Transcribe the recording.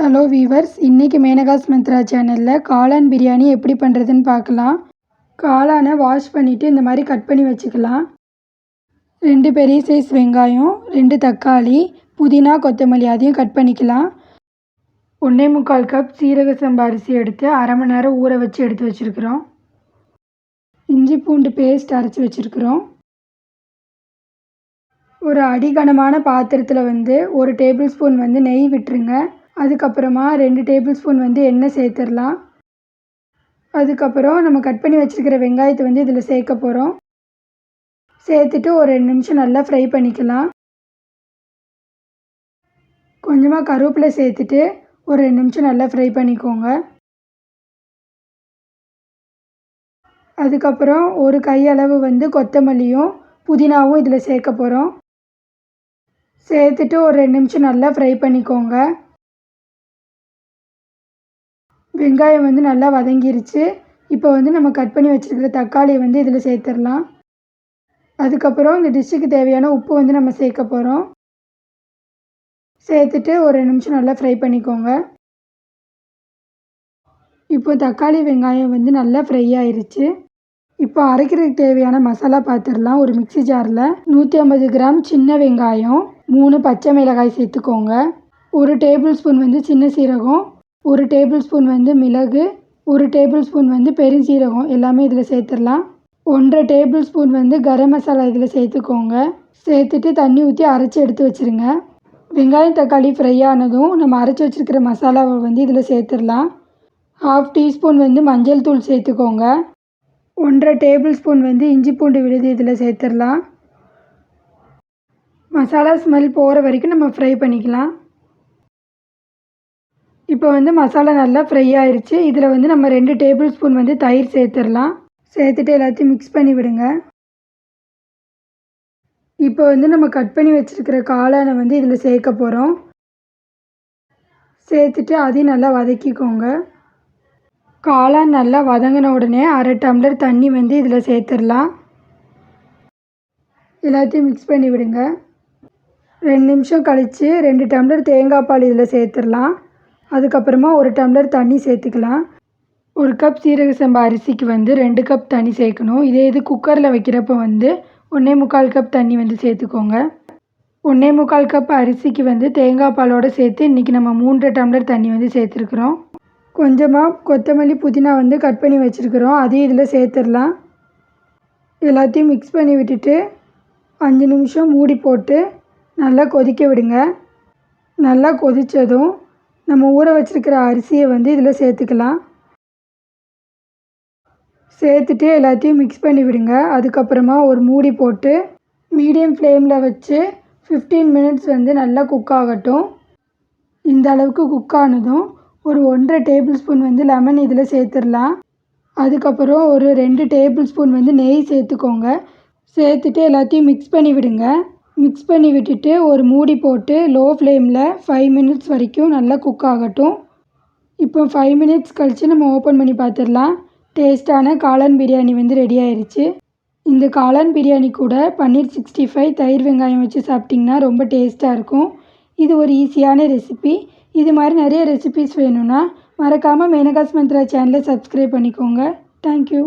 Hello viewers, இன்றைக்கி மேனகாஸ் மந்த்ரா சேனலில் காளான் பிரியாணி எப்படி பண்ணுறதுன்னு பார்க்கலாம். காளானை வாஷ் பண்ணிவிட்டு இந்த மாதிரி கட் பண்ணி வச்சுக்கலாம். 2 பெரிய சைஸ் வெங்காயம், 2 தக்காளி, புதினா, கொத்தமல்லி அதையும் கட் பண்ணிக்கலாம். 1.25 கப் சீரக சம்பா அரிசி எடுத்து அரை மணி நேரம் ஊற வச்சு எடுத்து வச்சுருக்குறோம். இஞ்சி பூண்டு பேஸ்ட் அரைச்சி வச்சுருக்குறோம். ஒரு அடிகனமான பாத்திரத்தில் 1 டேபிள் ஸ்பூன் நெய் விட்டுருங்க. அதுக்கப்புறமா 2 டேபிள் ஸ்பூன் எண்ணெய் சேர்த்துடலாம். அதுக்கப்புறம் நம்ம கட் பண்ணி வச்சுருக்கிற வெங்காயத்தை இதில் சேர்க்க போகிறோம். சேர்த்துட்டு ஒரு 2 நிமிஷம் நல்லா ஃப்ரை பண்ணிக்கலாம். கொஞ்சமாக கருவேப்பிலை சேர்த்துட்டு ஒரு 2 நிமிஷம் நல்லா ஃப்ரை பண்ணிக்கோங்க. அதுக்கப்புறம் ஒரு கையளவு கொத்தமல்லியும் புதினாவும் இதில் சேர்க்க போகிறோம். சேர்த்துட்டு ஒரு 2 நிமிஷம் நல்லா ஃப்ரை பண்ணிக்கோங்க. வெங்காயம் நல்லா வதங்கிருச்சு. இப்போ நம்ம கட் பண்ணி வச்சுருக்கிற தக்காளியை இதில் சேர்த்துடலாம். அதுக்கப்புறம் இந்த டிஷ்ஷுக்கு தேவையான உப்பு நம்ம சேர்க்க போகிறோம். சேர்த்துட்டு ஒரு 2 நிமிஷம் நல்லா ஃப்ரை பண்ணிக்கோங்க. இப்போ தக்காளி வெங்காயம் நல்லா ஃப்ரை ஆயிடுச்சு. இப்போ அரைக்கிறதுக்கு தேவையான மசாலா பார்த்துடலாம். ஒரு மிக்ஸி ஜாரில் 150 கிராம் சின்ன வெங்காயம், 3 பச்சை மிளகாய் சேர்த்துக்கோங்க. 1 டேபிள் ஸ்பூன் சின்ன சீரகம், 1 டேபிள் ஸ்பூன் மிளகு, 1 டேபிள் ஸ்பூன் பெருஞ்சீரகம் எல்லாமே இதில் சேர்த்துடலாம். 1.5 டேபிள் ஸ்பூன் கரம் மசாலா இதில் சேர்த்துக்கோங்க. சேர்த்துட்டு தண்ணி ஊற்றி அரைச்சி எடுத்து வச்சுருங்க. வெங்காயம் தக்காளி ஃப்ரை ஆனதும் நம்ம அரைச்சி வச்சுருக்கிற மசாலாவை இதில் சேர்த்துடலாம். 1/2 டீஸ்பூன் மஞ்சள் தூள் சேர்த்துக்கோங்க. 1.5 டேபிள் ஸ்பூன் இஞ்சி பூண்டு விழுது இதில் சேர்த்துடலாம். மசாலா ஸ்மெல் போகிற வரைக்கும் நம்ம ஃப்ரை பண்ணிக்கலாம். இப்போ மசாலா நல்லா ஃப்ரை ஆயிடுச்சு. இதில் நம்ம 2 டேபிள் ஸ்பூன் தயிர் சேர்த்துடலாம். சேர்த்துட்டு எல்லாத்தையும் மிக்ஸ் பண்ணி விடுங்க. இப்போ நம்ம கட் பண்ணி வச்சுருக்கிற காளானை இதில் சேர்க்க போகிறோம். சேர்த்துட்டு அதையும் நல்லா வதக்கிக்கோங்க. காளான் நல்லா வதங்கின உடனே அரை டம்ளர் தண்ணி இதில் சேர்த்துடலாம். எல்லாத்தையும் மிக்ஸ் பண்ணி விடுங்க. 2 நிமிஷம் கழித்து 2 டம்ளர் தேங்காய் பால் இதில் சேர்த்துடலாம். அதுக்கப்புறமா 1 டம்ளர் தண்ணி சேர்த்துக்கலாம். 1 கப் சீரக சம்பா அரிசிக்கு 2 கப் தண்ணி சேர்க்கணும். இது குக்கரில் வைக்கிறப்போ 1.25 கப் தண்ணி சேர்த்துக்கோங்க. 1.25 கப் அரிசிக்கு தேங்காய் பாலோடு சேர்த்து இன்றைக்கி நம்ம 3 டம்ளர் தண்ணி சேர்த்துருக்குறோம். கொஞ்சமாக கொத்தமல்லி புதினா கட் பண்ணி வச்சுருக்குறோம். அதையும் இதில் சேர்த்துடலாம். எல்லாத்தையும் மிக்ஸ் பண்ணி விட்டுட்டு 5 நிமிஷம் மூடி போட்டு நல்லா கொதிக்க விடுங்க. நல்லா கொதித்ததும் நம்ம ஊற வச்சுருக்கிற அரிசியை இதில் சேர்த்துக்கலாம். சேர்த்துட்டு எல்லாத்தையும் மிக்ஸ் பண்ணி விடுங்க. அதுக்கப்புறமா ஒரு மூடி போட்டு மீடியம் ஃப்ளேமில் வச்சு 15 மினிட்ஸ் நல்லா குக் ஆகட்டும். இந்த அளவுக்கு குக் ஆனதும் ஒரு 1.5 டேபிள் ஸ்பூன் லெமன் இதில் சேர்த்துடலாம். அதுக்கப்புறம் ஒரு 2 டேபிள் ஸ்பூன் நெய் சேர்த்துக்கோங்க. சேர்த்துட்டு எல்லாத்தையும் மிக்ஸ் பண்ணி விடுங்க. மிக்ஸ் பண்ணி விட்டுட்டு ஒரு மூடி போட்டு லோ ஃப்ளேமில் 5 மினிட்ஸ் வரைக்கும் நல்லா குக் ஆகட்டும். இப்போ 5 மினிட்ஸ் கழித்து நம்ம ஓப்பன் பண்ணி பார்த்துடலாம். டேஸ்ட்டான காளான் பிரியாணி ரெடி ஆயிடுச்சு. இந்த காளான் பிரியாணி கூட பன்னீர் 65 தயிர் வெங்காயம் வச்சு சாப்பிட்டிங்கன்னா ரொம்ப டேஸ்ட்டாக இருக்கும். இது ஒரு ஈஸியான ரெசிபி. இது மாதிரி நிறைய ரெசிபிஸ் வேணும்னா மறக்காமல் மேனகாஸ் மந்த்ரா சேனலை சப்ஸ்கிரைப் பண்ணிக்கோங்க. தேங்க்யூ.